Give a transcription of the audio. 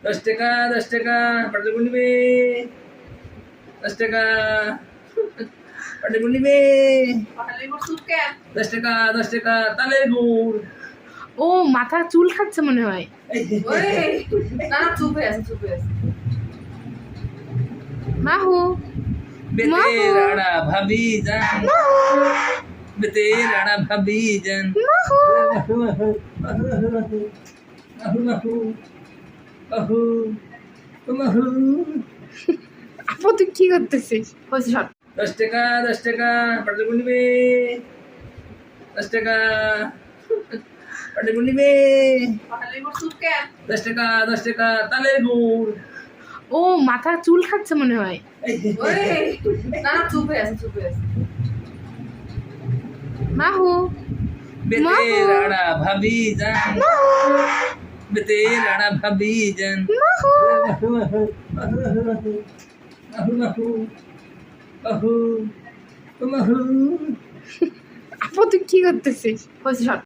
10 টাকা 10 টাকা পাটিগুলো নিবে 10 টাকা পাটিগুলো নিবে 10 টাকা 10 টাকা তালের গুড়। ও মাথা চুল খাচ্ছে মনে হয়। মাহু বেতে রাড়া ভাবি যান বেতে রাড়া ভাবি যান আপু তুই কি করতেছিস? হয়েছে সব। 10 টাকা 10 টাকা পাটিগুলো নিবে 10 টাকা পাটিগুলো নিবে 10 টাকা 10 টাকা তালের গুড়। ও মাথা চুল খাচ্ছে মনে হয়। মাহু বেতে রাড়া ভাবি যান বেতে রাড়া ভাবি যান আপু তুই কি করতেছিস? হয়েছে সব।